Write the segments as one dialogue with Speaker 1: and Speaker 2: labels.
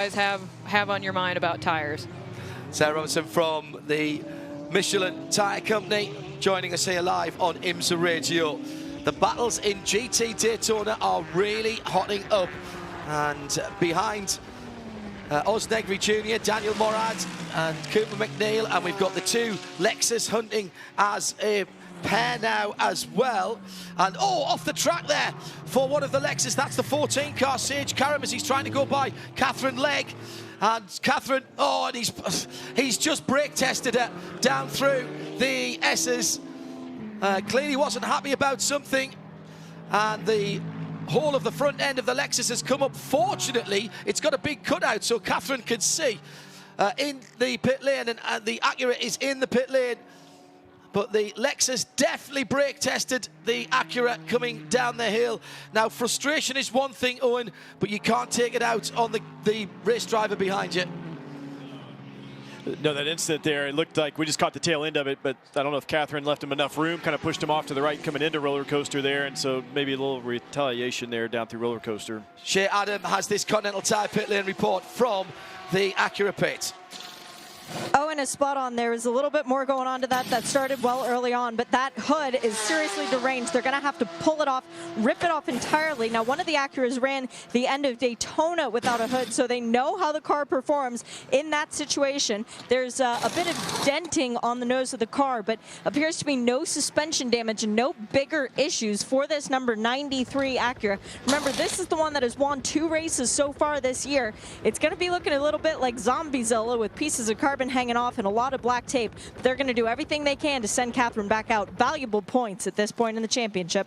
Speaker 1: guys have on your mind about tires?
Speaker 2: Sarah Robinson from the Michelin Tyre Company joining us here live on IMSA Radio. The battles in GT Daytona are really hotting up, and behind Oz Negri Jr., Daniel Morad and Cooper McNeil, and we've got the two Lexus hunting as a pair now as well. And off the track there for one of the Lexus, that's the 14 car, Sage Karam, as he's trying to go by Catherine Legg. And Catherine, and he's just brake tested it down through the S's. Clearly wasn't happy about something, and the whole of the front end of the Lexus has come up. Fortunately, it's got a big cutout so Catherine can see in the pit lane, and the Acura is in the pit lane. But the Lexus definitely brake tested the Acura coming down the hill. Now, frustration is one thing, Owen, but you can't take it out on the race driver behind you.
Speaker 3: No, that instant there, it looked like we just caught the tail end of it, but I don't know if Catherine left him enough room, kind of pushed him off to the right coming into roller coaster there, and so maybe a little retaliation there down through roller coaster.
Speaker 2: Shea Adam has this Continental Tire pit lane report from the Acura pit.
Speaker 4: Owen is spot on. There is a little bit more going on to that. That started well early on, but that hood is seriously deranged. They're going to have to pull it off, rip it off entirely. Now, one of the Acuras ran the end of Daytona without a hood, so they know how the car performs in that situation. There's a bit of denting on the nose of the car, but appears to be no suspension damage and no bigger issues for this number 93 Acura. Remember, this is the one that has won 2 races so far this year. It's going to be looking a little bit like Zombiezilla with pieces of carbon hanging off and a lot of black tape. But they're going to do everything they can to send Catherine back out. Valuable points at this point in the championship.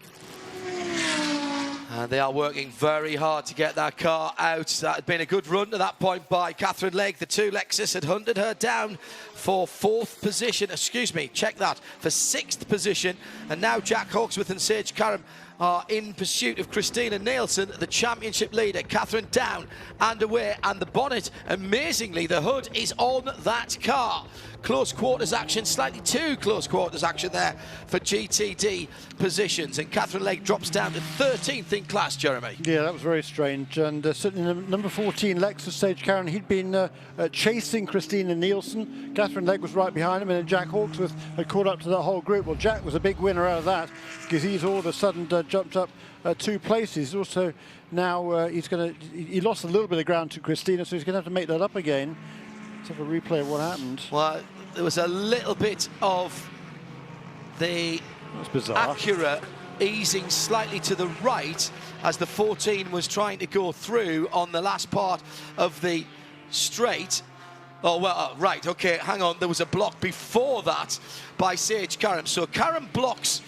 Speaker 2: And they are working very hard to get that car out. That had been a good run to that point by Catherine Legg. The two Lexus had hunted her down for 4th position. Excuse me, check that, for 6th position. And now Jack Hawksworth and Sage Karam are in pursuit of Christina Nielsen, the championship leader. Catherine down and away, and the bonnet, amazingly, the hood is on that car. Close quarters action, slightly too close quarters action there for GTD positions, and Catherine Legg drops down to 13th in class, Jeremy.
Speaker 5: Yeah, that was very strange, and certainly number 14, Lexus Sage Karam, he'd been chasing Christina Nielsen. Catherine Legg was right behind him, and then Jack Hawksworth had caught up to the whole group. Well, Jack was a big winner out of that, because he's all of a sudden jumped up 2 places. Also, now he lost a little bit of ground to Christina, so he's going to have to make that up again. Let's have a replay of what happened.
Speaker 2: Well, there was a little bit of the Acura easing slightly to the right as the 14 was trying to go through on the last part of the straight. Oh, well, right, okay, hang on. There was a block before that by Sage Karam. So Karam blocks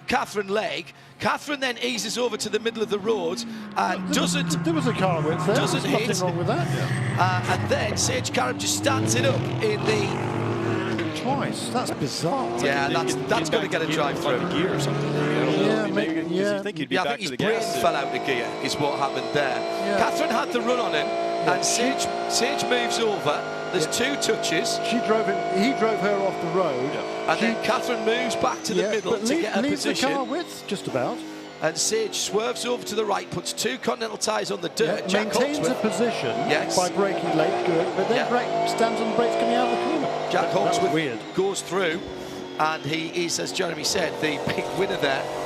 Speaker 2: Catherine Legg. Catherine then eases over to the middle of the road and doesn't...
Speaker 5: There was a car width there.
Speaker 2: Doesn't hit.
Speaker 5: Nothing wrong with that. Yeah.
Speaker 2: And then Sage Karam just stands it up in the...
Speaker 5: Twice. That's bizarre.
Speaker 2: Yeah, that's going to get a drive through.
Speaker 3: Gear or something.
Speaker 5: Yeah, maybe.
Speaker 3: Yeah. I think he'd be back
Speaker 2: his
Speaker 3: to the
Speaker 2: brain
Speaker 3: gas.
Speaker 2: fell out of gear, is what happened there. Yeah. Catherine had the run on him, and Sage moves over. There's 2 touches.
Speaker 5: He drove her off the road.
Speaker 2: And then Catherine moves back to the middle to get her position.
Speaker 5: The car width, just about.
Speaker 2: And Sage swerves over to the right, puts 2 Continental tyres on the dirt.
Speaker 5: Yeah, maintains a position by braking late, good, but then stands on the brakes coming out of the corner.
Speaker 2: Jack Hawksworth
Speaker 5: weird.
Speaker 2: goes through, and he is, as Jeremy said, the big winner there.